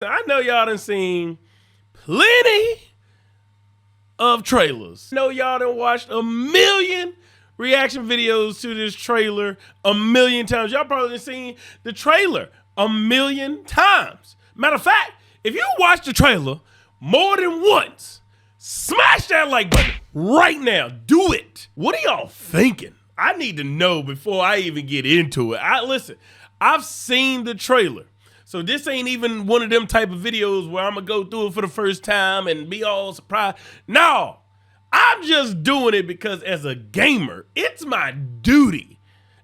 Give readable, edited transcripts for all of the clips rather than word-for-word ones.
I know y'all done seen plenty of trailers. I know y'all done watched a million reaction videos to this trailer a million times. Y'all probably done seen the trailer a million times. Matter of fact, if you watch the trailer more than once, smash that like button right now. Do it. What are y'all thinking? I need to know before I even get into it. Listen, I've seen the trailer. So this ain't even one of them type of videos where I'm gonna go through it for the first time and be all surprised. No, I'm just doing it because as a gamer, it's my duty.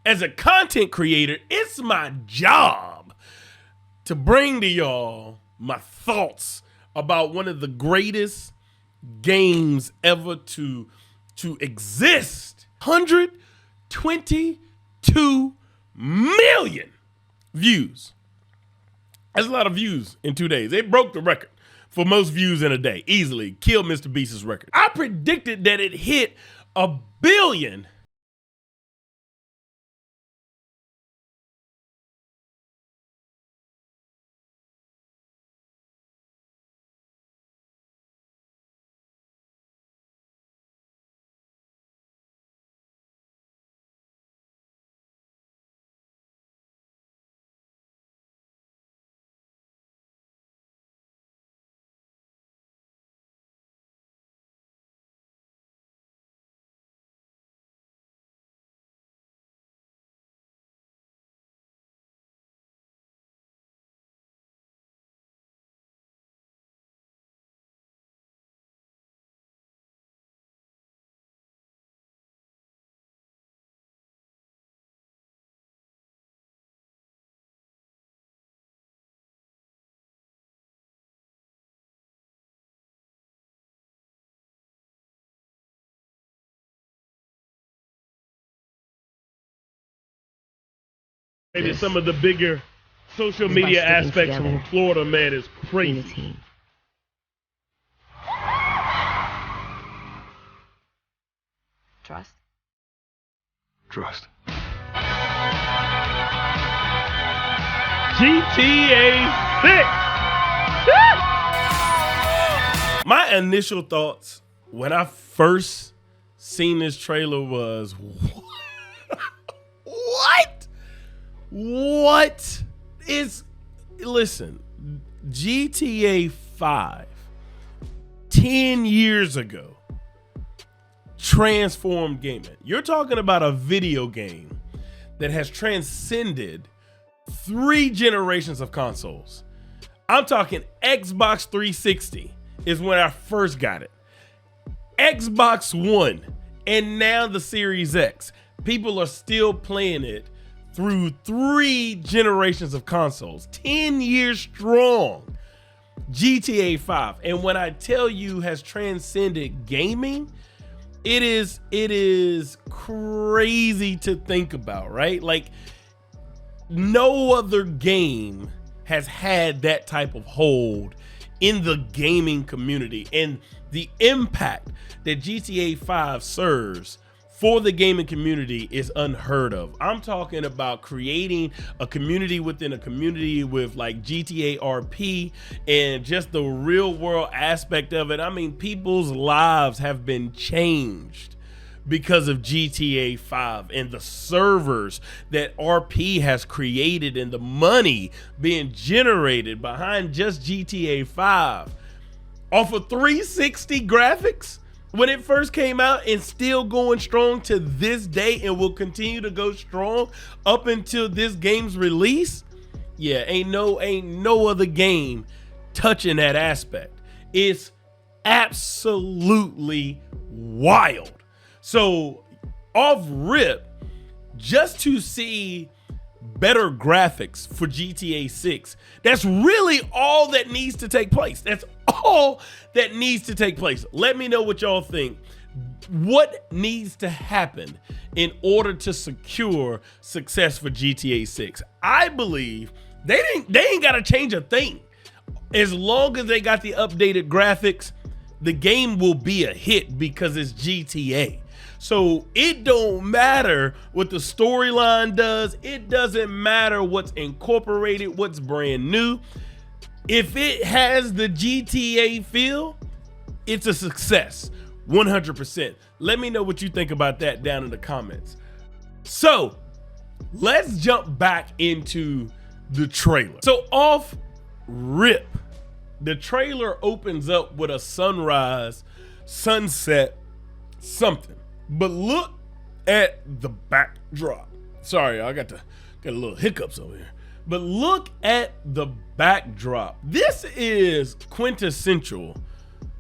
As a content creator, it's my job to bring to y'all my thoughts about one of the greatest games ever to exist. 122 million views. That's a lot of views in 2 days. It broke the record for most views in a day. Easily killed Mr. Beast's record. I predicted that it hit 1 billion. Maybe some of the bigger social media aspects from Florida, man, is crazy. Trust. Trust. GTA 6. My initial thoughts when I first seen this trailer was, what? What is, listen, GTA 5, 10 years ago, transformed gaming. You're talking about a video game that has transcended 3 generations of consoles. I'm talking Xbox 360 is when I first got it. Xbox One, and now the Series X. People are still playing it through 3 generations of consoles, 10 years strong. GTA 5, and when I tell you has transcended gaming, it is crazy to think about, right? Like, no other game has had that type of hold in the gaming community, and the impact that GTA 5 serves for the gaming community is unheard of. I'm talking about creating a community within a community with like GTA RP and just the real world aspect of it. I mean, people's lives have been changed because of GTA 5 and the servers that RP has created and the money being generated behind just GTA 5 off of 360 graphics when it first came out, and still going strong to this day and will continue to go strong up until this game's release. Yeah, ain't no other game touching that aspect. It's absolutely wild. So off rip, just to see better graphics for GTA 6, that's really all that needs to take place. That's all that needs to take place. Let me know what y'all think. What needs to happen in order to secure success for GTA 6? I believe they ain't got to change a thing. As long as they got the updated graphics, the game will be a hit because it's GTA. So it don't matter what the storyline does. It doesn't matter what's incorporated, what's brand new. If it has the GTA feel, it's a success, 100%. Let me know what you think about that down in the comments. So let's jump back into the trailer. So off rip, the trailer opens up with a sunrise, sunset, something. But look at the backdrop. Sorry, I got a little hiccups over here. But look at the backdrop. This is quintessential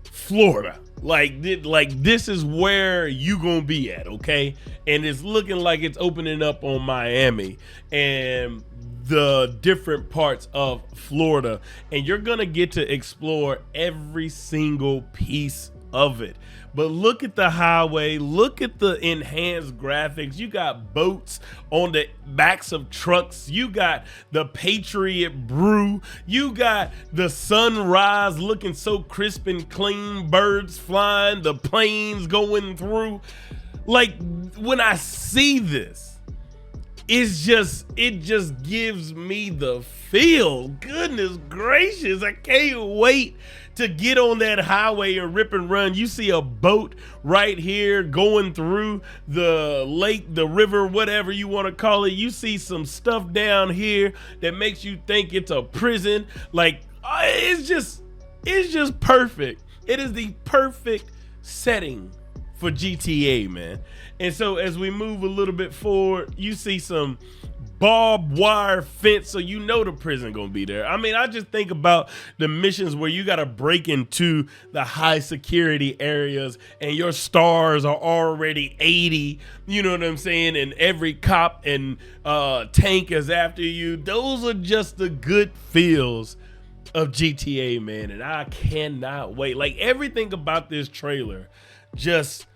Florida. Like this is where you gonna be at, okay? And it's looking like it's opening up on Miami and the different parts of Florida, and you're gonna get to explore every single piece of it. But look at the highway, look at the enhanced graphics. You got boats on the backs of trucks, you got the Patriot Brew, you got the sunrise looking so crisp and clean, birds flying, the planes going through. Like, when I see this, it just gives me the feel. Goodness gracious, I can't wait to get on that highway and rip and run. You see a boat right here going through the lake, the river, whatever you want to call it. You see some stuff down here that makes you think it's a prison. Like, it's just perfect. It is the perfect setting for GTA, man. And so as we move a little bit forward, you see some barbed wire fence, so you know the prison gonna be there. I mean, I just think about the missions where you gotta break into the high security areas and your stars are already 80, you know what I'm saying, and every cop and tank is after you. Those are just the good feels of GTA, man, and I cannot wait. Like, everything about this trailer just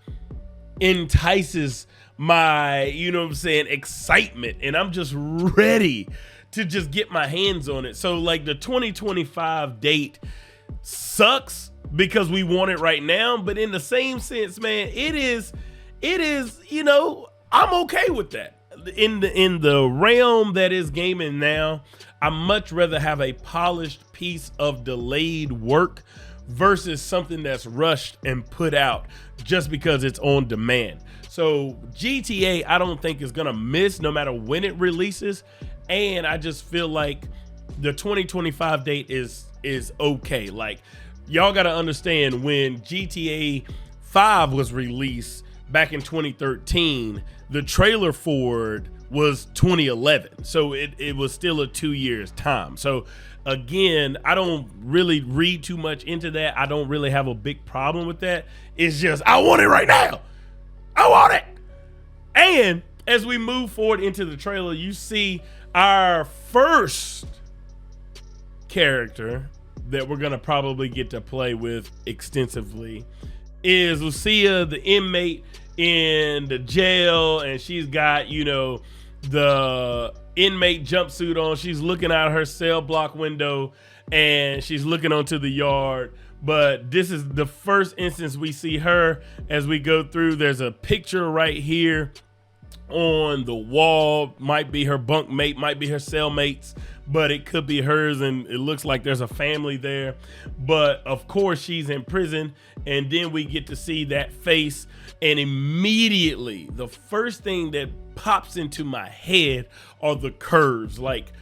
entices my, you know what I'm saying, excitement, and I'm just ready to just get my hands on it. So like, the 2025 date sucks because we want it right now, but in the same sense, man, it is, you know, I'm okay with that. In the realm that is gaming now, I much rather have a polished piece of delayed work versus something that's rushed and put out just because it's on demand. So GTA, I don't think is gonna miss no matter when it releases, and I just feel like the 2025 date is okay. Like, y'all gotta understand, when GTA 5 was released back in 2013, the trailer for it was 2011, so it was still a 2 years time. So again, I don't really read too much into that. I don't really have a big problem with that. It's just, I want it right now. I want it. And as we move forward into the trailer, you see our first character that we're gonna probably get to play with extensively is Lucia, the inmate in the jail, and she's got, you know, the inmate jumpsuit on. She's looking out her cell block window and she's looking onto the yard. But this is the first instance we see her as we go through. There's a picture right here on the wall, might be her bunk mate, might be her cellmates, but it could be hers, and it looks like there's a family there. But of course she's in prison, and then we get to see that face, and immediately the first thing that pops into my head are the curves. Like,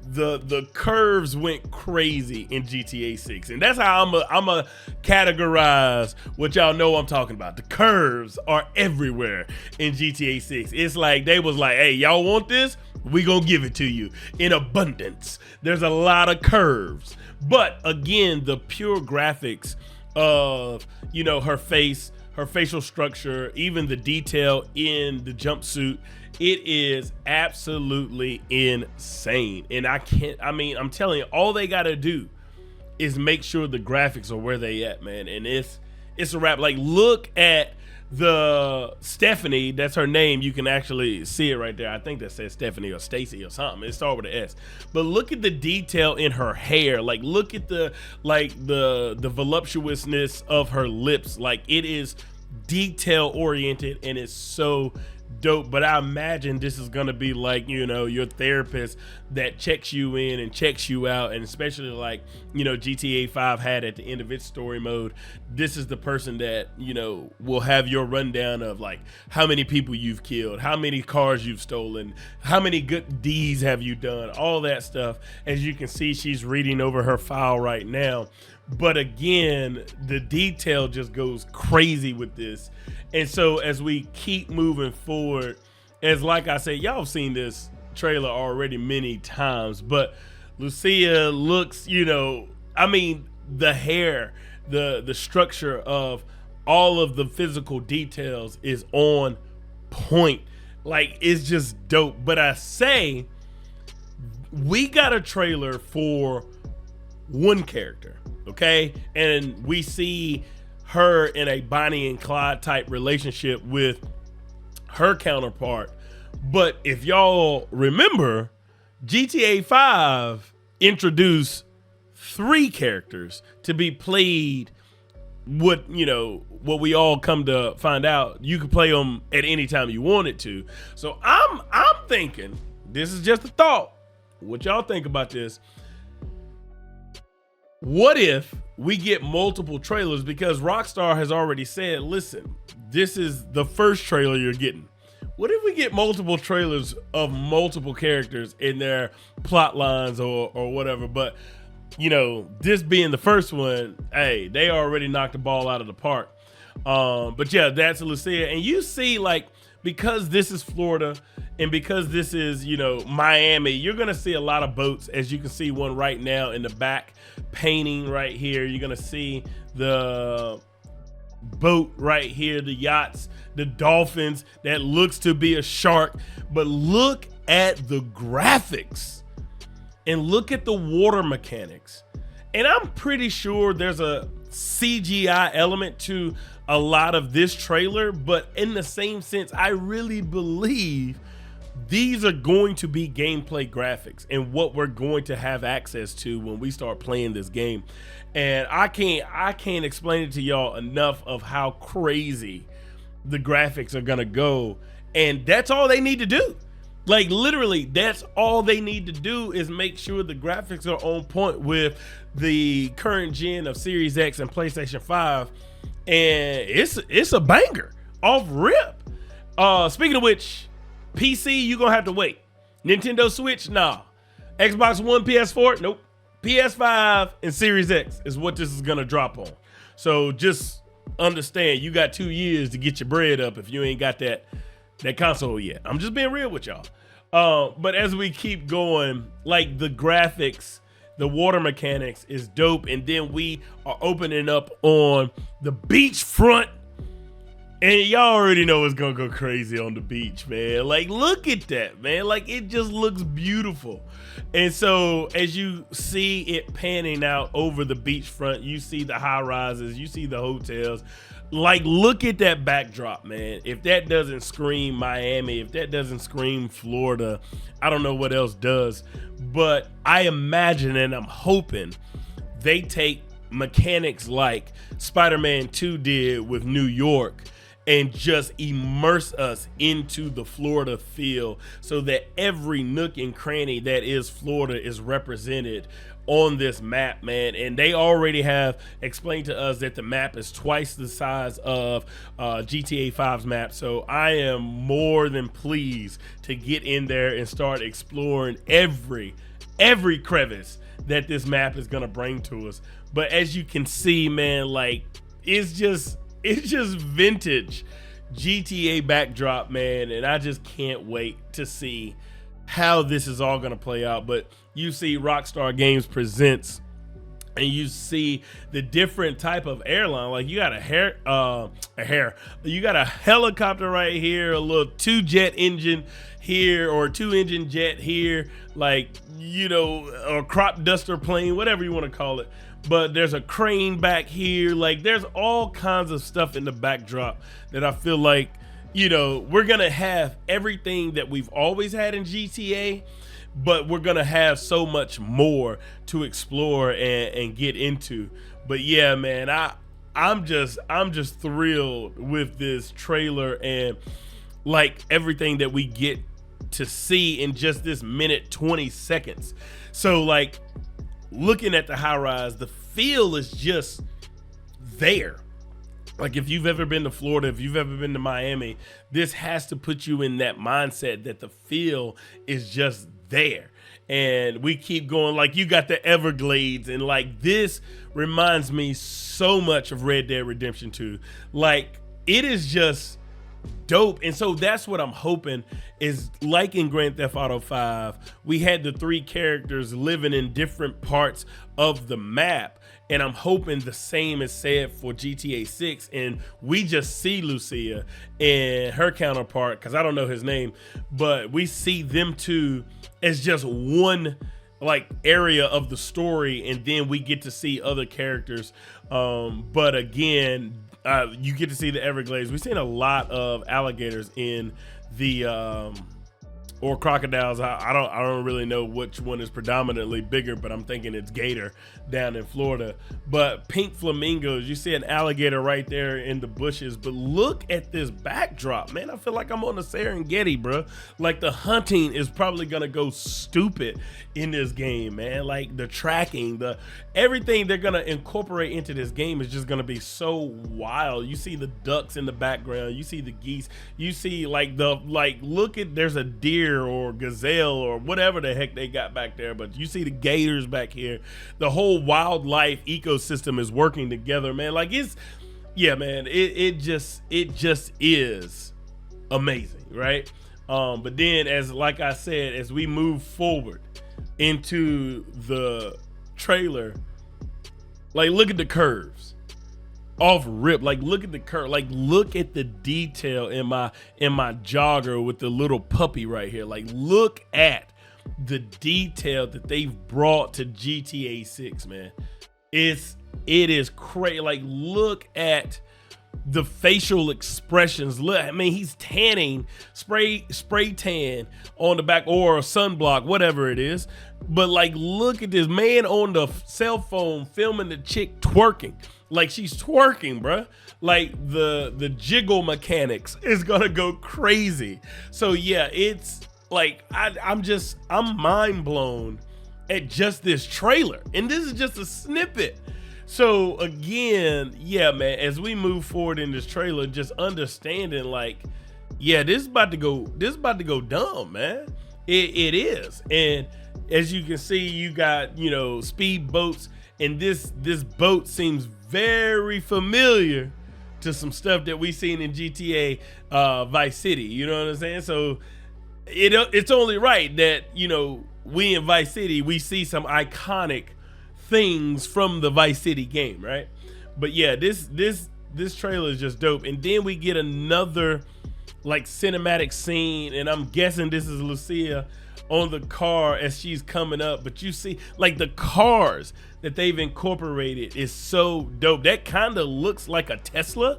the curves went crazy in GTA 6, and that's how I'm a categorize what y'all know I'm talking about. The curves are everywhere in GTA 6. It's like they was like, hey, y'all want this? We gonna give it to you in abundance. There's a lot of curves, but again, the pure graphics of, you know, her face, her facial structure, even the detail in the jumpsuit, it is absolutely insane. And I'm telling you, all they gotta do is make sure the graphics are where they at, man. And it's a wrap. Like, look at the Stephanie, that's her name. You can actually see it right there. I think that says Stephanie or Stacy or something. It starts with an S. But look at the detail in her hair. Like, look at the voluptuousness of her lips. Like, it is detail oriented, and it's so dope. But I imagine this is gonna be like, you know, your therapist that checks you in and checks you out, and especially like, you know, GTA 5 had at the end of its story mode. This is the person that, you know, will have your rundown of like how many people you've killed, how many cars you've stolen, how many good deeds have you done, all that stuff. As you can see, she's reading over her file right now. But again, the detail just goes crazy with this. And so as we keep moving forward, as like I said, y'all have seen this trailer already many times, but Lucia looks, you know, I mean, the hair, the structure of all of the physical details is on point. Like, it's just dope. But I say, we got a trailer for one character, okay? And we see her in a Bonnie and Clyde type relationship with her counterpart. But if y'all remember, GTA 5 introduced 3 characters to be played. What we all come to find out, you can play them at any time you wanted to. So I'm thinking, this is just a thought, what y'all think about this? What if we get multiple trailers? Because Rockstar has already said, listen, this is the first trailer you're getting. What if we get multiple trailers of multiple characters in their plot lines or whatever? But, you know, this being the first one, hey, they already knocked the ball out of the park. But yeah, that's Lucia. And you see, like, because this is Florida and because this is, you know, Miami, you're going to see a lot of boats, as you can see one right now in the back painting right here. You're going to see the boat right here, the yachts, the dolphins that looks to be a shark. But look at the graphics and look at the water mechanics. And I'm pretty sure there's a CGI element to a lot of this trailer, but in the same sense, I really believe these are going to be gameplay graphics and what we're going to have access to when we start playing this game. And I can't explain it to y'all enough of how crazy the graphics are gonna go. And that's all they need to do. Like, literally, that's all they need to do is make sure the graphics are on point with the current gen of Series X and PlayStation 5. And it's a banger off rip. Speaking of which, PC, you're gonna have to wait. Nintendo Switch, nah. Xbox One, PS4, nope. PS5 and Series X is what this is gonna drop on. So just understand, you got 2 years to get your bread up if you ain't got that console yet. I'm just being real with y'all. But as we keep going, like, the graphics, the water mechanics is dope. And then we are opening up on the beachfront. And y'all already know it's gonna go crazy on the beach, man. Like, look at that, man. Like, it just looks beautiful. And so as you see it panning out over the beachfront, you see the high rises, you see the hotels. Like, look at that backdrop, man. If that doesn't scream Miami, if that doesn't scream Florida, I don't know what else does. But I imagine and I'm hoping they take mechanics like Spider-Man 2 did with New York and just immerse us into the Florida feel so that every nook and cranny that is Florida is represented on this map, man. And they already have explained to us that the map is twice the size of GTA 5's map. So I am more than pleased to get in there and start exploring every crevice that this map is gonna bring to us. But as you can see, man, like, it's just vintage GTA backdrop, man. And I just can't wait to see how this is all gonna play out. But you see Rockstar Games presents, and you see the different type of airline. Like, you got you got a helicopter right here, a little 2-jet engine here, or 2-engine jet here, like, you know, a crop duster plane, whatever you want to call it. But there's a crane back here. Like, there's all kinds of stuff in the backdrop that I feel like, you know, we're gonna have everything that we've always had in GTA, but we're gonna have so much more to explore and get into. But yeah, man, I'm just thrilled with this trailer. And like everything that we get to see in just this minute 20 seconds. So like looking at the high rise, the feel is just there. Like if you've ever been to Florida, if you've ever been to Miami, this has to put you in that mindset that the feel is just there. And we keep going, like you got the Everglades, and like this reminds me so much of Red Dead Redemption 2. Like it is just dope. And so that's what I'm hoping is, like in Grand Theft Auto 5, we had the 3 characters living in different parts of the map. And I'm hoping the same is said for GTA 6. And we just see Lucia and her counterpart, because I don't know his name, but we see them two as just one like area of the story. And then we get to see other characters. But again, you get to see the Everglades. We've seen a lot of alligators in the or crocodiles. I don't really know which one is predominantly bigger, but I'm thinking it's gator down in Florida. But pink flamingos, you see an alligator right there in the bushes. But look at this backdrop, man. I feel like I'm on the Serengeti, bro. Like the hunting is probably gonna go stupid in this game, man. Like the tracking, the everything they're gonna incorporate into this game is just gonna be so wild. You see the ducks in the background, you see the geese, you see look at, there's a deer or gazelle or whatever the heck they got back there, but you see the gators back here. The whole wildlife ecosystem is working together, man. Like it's, yeah, man, it just is amazing, right? But then, like I said, as we move forward into the trailer, like look at the curves off rip. Like look at the curve, like look at the detail in my jogger with the little puppy right here. Like look at the detail that they've brought to GTA 6, man. It is crazy. Like look at the facial expressions. Look, I mean, he's tanning, spray tan on the back, or sunblock, whatever it is. But like, look at this man on the cell phone filming the chick twerking. Like she's twerking, bruh. Like the jiggle mechanics is gonna go crazy. So yeah, it's like, I'm mind blown at just this trailer. And this is just a snippet. So again, yeah, man, as we move forward in this trailer, just understanding like, yeah, this is about to go dumb, man. It is. And as you can see, you got, speed boats, and this boat seems very familiar to some stuff that we've seen in GTA Vice City. You know what I'm saying? So it's only right that, we in Vice City, we see some iconic things from the Vice City game, right? But yeah, this trailer is just dope. And then we get another like cinematic scene, and I'm guessing this is Lucia on the car as she's coming up. But you see like the cars that they've incorporated is so dope. That kind of looks like a Tesla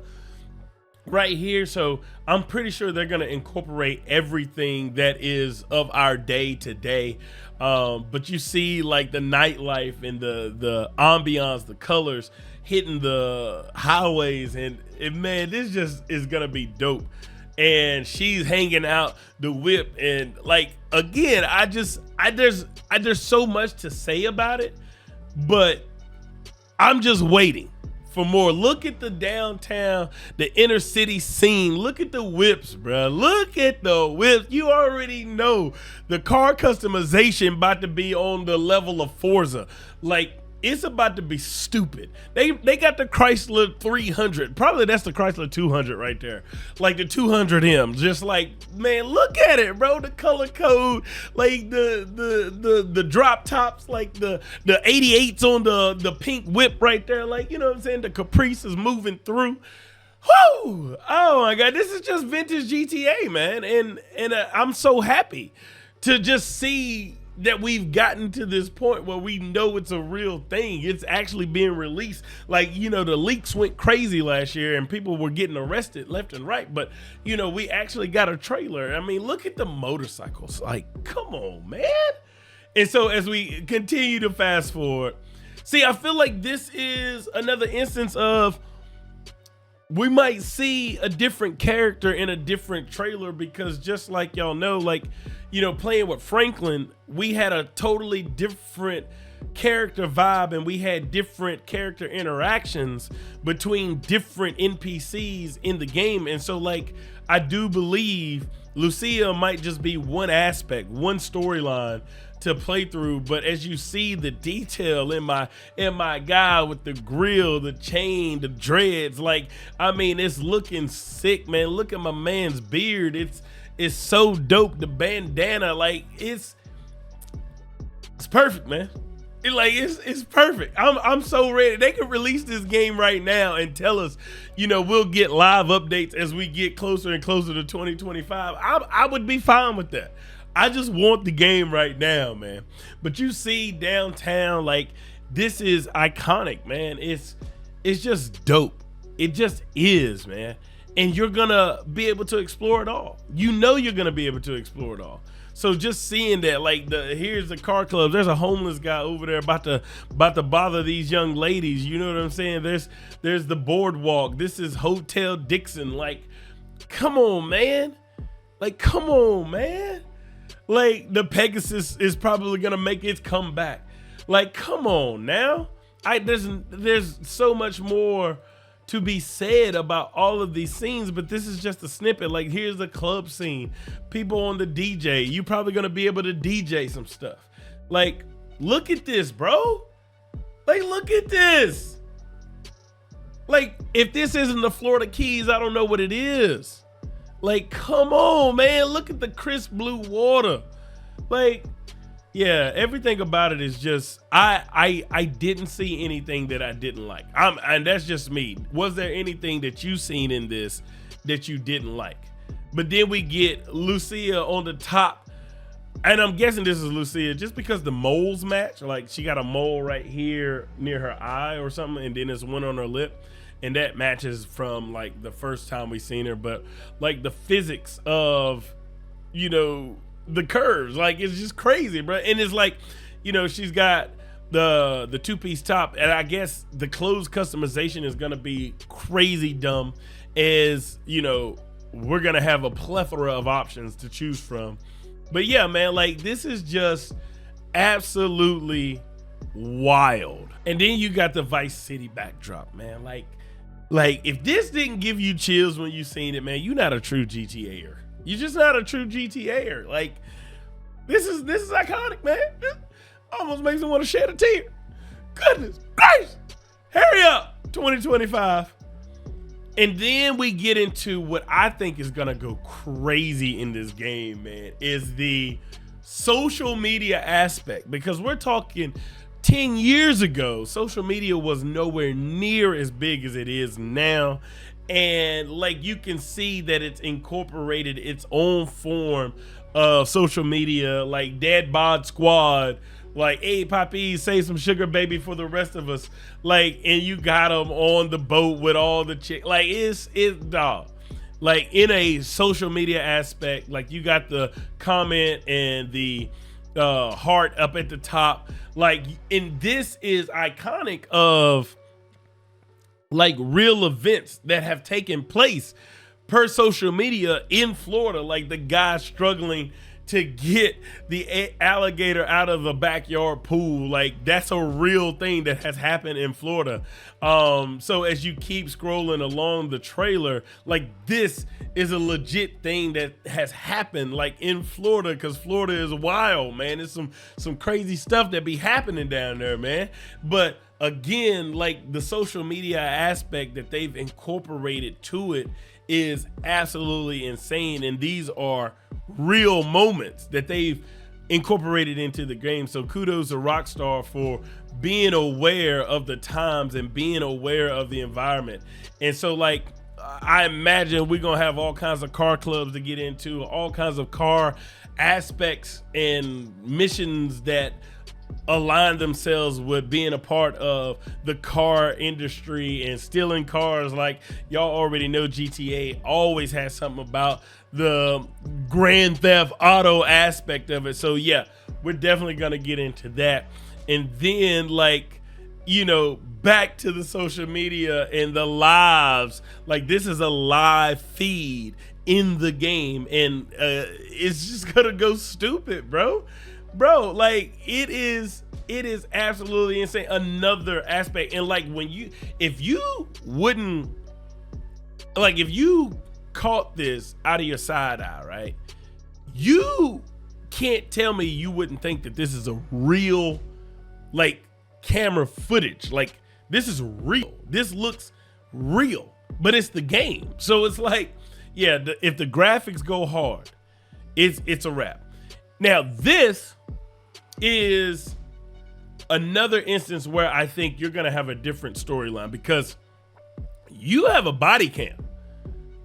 right here. So I'm pretty sure they're gonna incorporate everything that is of our day to day. But you see like the nightlife and the ambiance, the colors hitting the highways, and man, this just is gonna be dope. And she's hanging out the whip, and like again, there's so much to say about it, but I'm just waiting for more. Look at the downtown, the inner city scene. Look at the whips, bro. Look at the whips. You already know the car customization about to be on the level of Forza. Like, it's about to be stupid. They got the Chrysler 300. Probably that's the Chrysler 200 right there. Like the 200M. Just like, man, look at it, bro. The color code, like the drop tops, like the 88s on the pink whip right there. Like, you know what I'm saying? The Caprice is moving through. Whoo! Oh my God, this is just vintage GTA, man. And I'm so happy to just see that we've gotten to this point where we know it's a real thing. It's actually being released. Like, the leaks went crazy last year and people were getting arrested left and right. But, we actually got a trailer. I mean, look at the motorcycles. Like, come on, man. And so as we continue to fast forward, see, I feel like this is another instance of we might see a different character in a different trailer, because just like y'all know, like, you know, playing with Franklin, we had a totally different character vibe, and we had different character interactions between different NPCs in the game. And so, like, I do believe Lucia might just be one aspect, one storyline to play through. But as you see the detail in my guy with the grill, the chain, the dreads, like, I mean, it's looking sick, man. Look at my man's beard. It's so dope. The bandana, like, it's perfect, man. It's perfect. I'm so ready. They could release this game right now and tell us, you know, we'll get live updates as we get closer and closer to 2025. I would be fine with that. I just want the game right now, man. But you see downtown, like, this is iconic, man. It's just dope. It just is, man. And you're gonna be able to explore it all. You know you're gonna be able to explore it all. So just seeing that, like, here's the car club. There's a homeless guy over there about to bother these young ladies. You know what I'm saying? There's the boardwalk. This is Hotel Dixon. Like, come on, man. Like, come on, man. Like, the Pegasus is probably gonna make its comeback. Like, come on now. There's so much more to be said about all of these scenes, but this is just a snippet. Like, here's the club scene, people on the DJ. You probably gonna be able to DJ some stuff. Like, look at this, bro. Like, look at this. Like, if this isn't the Florida Keys, I don't know what it is. Like, come on, man. Look at the crisp blue water. Like, yeah, everything about it is just, I didn't see anything that I didn't like. And that's just me. Was there anything that you seen in this that you didn't like? But then we get Lucia on the top, and I'm guessing this is Lucia just because the moles match. Like, she got a mole right here near her eye or something, and then there's one on her lip, and that matches from, like, the first time we seen her. But, like, the physics of, you know, the curves, like, it's just crazy, bro. And it's like, you know, she's got the two-piece top, and I guess the clothes customization is gonna be crazy dumb, as, you know, we're gonna have a plethora of options to choose from. But yeah, man, like, this is just absolutely wild. And then you got the Vice City backdrop, man. Like if this didn't give you chills when you seen it, man, you're not a true GTA'er. You're just not a true GTA'er. Like, this is iconic, man. This almost makes me want to shed a tear. Goodness gracious. Hurry up, 2025. And then we get into what I think is gonna go crazy in this game, man, is the social media aspect. Because we're talking 10 years ago, social media was nowhere near as big as it is now. And, like, you can see that it's incorporated its own form of social media, like Dad Bod Squad, like, hey, Poppy, save some sugar, baby, for the rest of us. Like, and you got them on the boat with all the chicks. Like, it's dog. Like, in a social media aspect, like, you got the comment and the heart up at the top. Like, and this is iconic of, like, real events that have taken place per social media in Florida, like the guy struggling to get the alligator out of the backyard pool. Like, that's a real thing that has happened in Florida. So as you keep scrolling along the trailer, like, this is a legit thing that has happened, like, in Florida, because Florida is wild, man. It's some crazy stuff that be happening down there, man. But again, like, the social media aspect that they've incorporated to it is absolutely insane. And these are real moments that they've incorporated into the game. So kudos to Rockstar for being aware of the times and being aware of the environment. And so, like, I imagine we're gonna have all kinds of car clubs to get into, all kinds of car aspects and missions that align themselves with being a part of the car industry and stealing cars. Like, y'all already know GTA always has something about the Grand Theft Auto aspect of it. So yeah, we're definitely gonna get into that. And then, like, back to the social media and the lives. Like, this is a live feed in the game, and it's just gonna go stupid, bro. Like, it is absolutely insane. Another aspect, and like, if you caught this out of your side eye, right, you can't tell me you wouldn't think that this is a real, like, camera footage. Like, this is real. This looks real, but it's the game. So it's like, yeah, if the graphics go hard, it's a wrap. Now, this is another instance where I think you're gonna have a different storyline, because you have a body cam.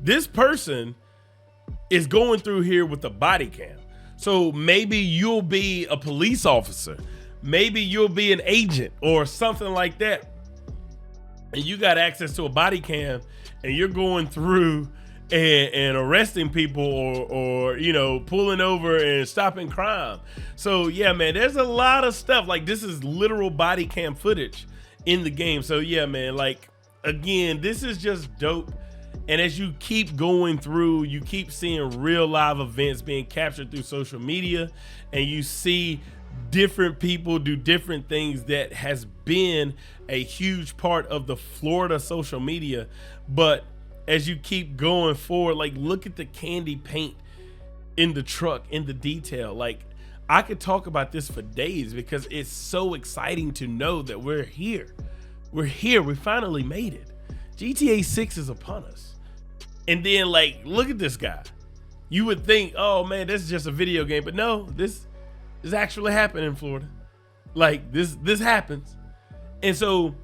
This person is going through here with a body cam. So maybe you'll be a police officer. Maybe you'll be an agent or something like that. And you got access to a body cam, and you're going through and arresting people or pulling over and stopping crime. So yeah, man, there's a lot of stuff. Like, this is literal body cam footage in the game. So yeah, man, like, again, this is just dope. And as you keep going through, you keep seeing real live events being captured through social media, and you see different people do different things that has been a huge part of the Florida social media. But as you keep going forward, like, look at the candy paint in the truck, in the detail. Like, I could talk about this for days, because it's so exciting to know that we're here. We're here. We finally made it. GTA 6 is upon us. And then, like, look at this guy. You would think, oh man, this is just a video game, but no, this is actually happening in Florida. Like, this happens. And so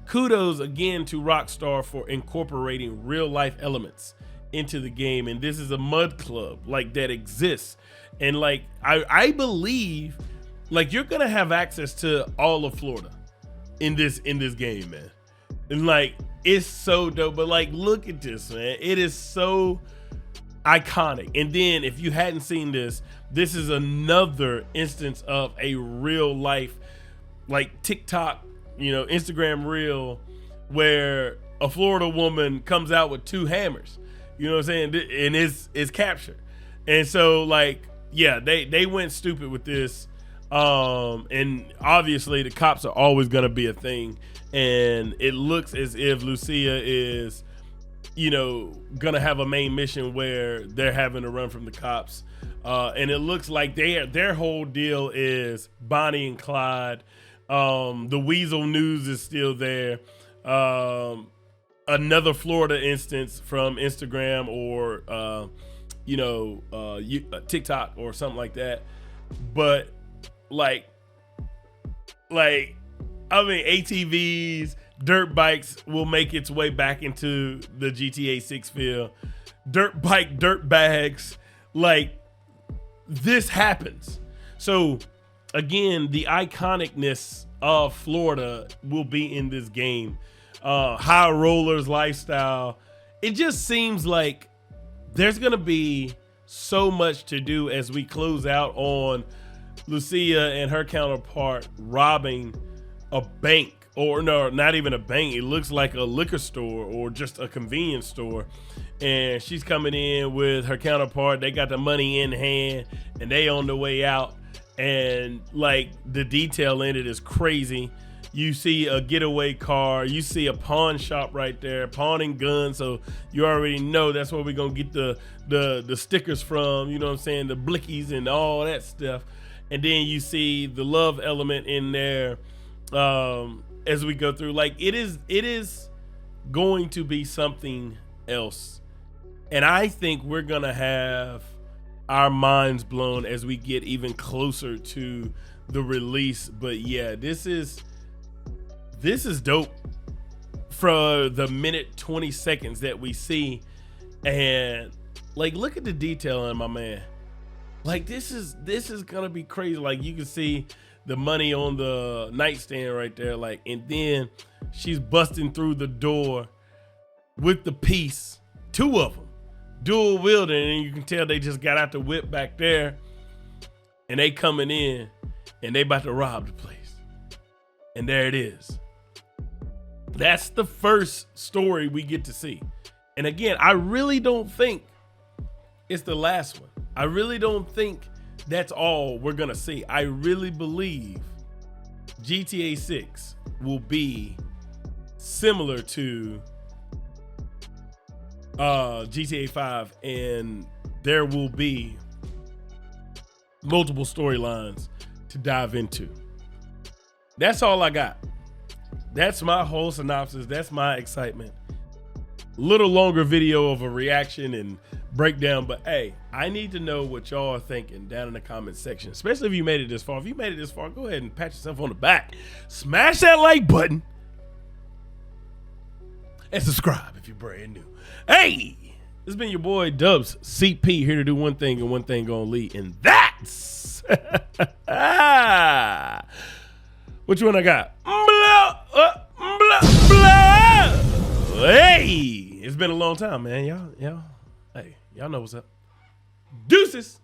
kudos again to Rockstar for incorporating real life elements into the game. And this is a mud club, like, that exists. And like, I believe, like, you're gonna have access to all of Florida in this game, man. And like, it's so dope. But like, look at this, man. It is so iconic. And then if you hadn't seen this is another instance of a real life, like, TikTok, Instagram reel, where a Florida woman comes out with 2 hammers, you know what I'm saying? And it's captured. And so, like, yeah, they went stupid with this. And obviously the cops are always gonna be a thing. And it looks as if Lucia is, gonna have a main mission where they're having to run from the cops. And it looks like their whole deal is Bonnie and Clyde. The Weasel News is still there. Another Florida instance from Instagram or, TikTok or something like that. But like, I mean, ATVs, dirt bikes will make its way back into the GTA 6 field. Dirt bags, like, this happens. So again, the iconicness of Florida will be in this game. High rollers lifestyle. It just seems like there's gonna be so much to do as we close out on Lucia and her counterpart robbing a bank, or no, not even a bank. It looks like a liquor store or just a convenience store. And she's coming in with her counterpart. They got the money in hand and they on the way out. And like, the detail in it is crazy. You see a getaway car, you see a pawn shop right there, pawning guns. So you already know that's where we're gonna get the stickers from, you know what I'm saying? The blickies and all that stuff. And then you see the love element in there. As we go through, like, it is going to be something else. And I think we're gonna have our minds blown as we get even closer to the release. But yeah, this is dope for the minute 20 seconds that we see. And like, look at the detail in my man. Like, this is gonna be crazy. Like, you can see the money on the nightstand right there. Like, and then she's busting through the door with the piece, 2 of them, dual wielding, and you can tell they just got out the whip back there, and they coming in, and they about to rob the place. And there it is, That's the first story we get to see. And again, I really don't think it's the last one. I really don't think that's all we're gonna see. I really believe GTA 6 will be similar to GTA 5, and there will be multiple storylines to dive into. That's all I got. That's my whole synopsis. That's my excitement. Little longer video of a reaction and breakdown, but hey, I need to know what y'all are thinking down in the comment section, especially if you made it this far. If you made it this far, go ahead and pat yourself on the back. Smash that like button and subscribe if you're brand new. Hey, this has been your boy Dubs CP, here to do one thing and one thing gonna lead, and that's which one I got? Hey, it's been a long time, man. Y'all, hey, y'all know what's up. Deuces.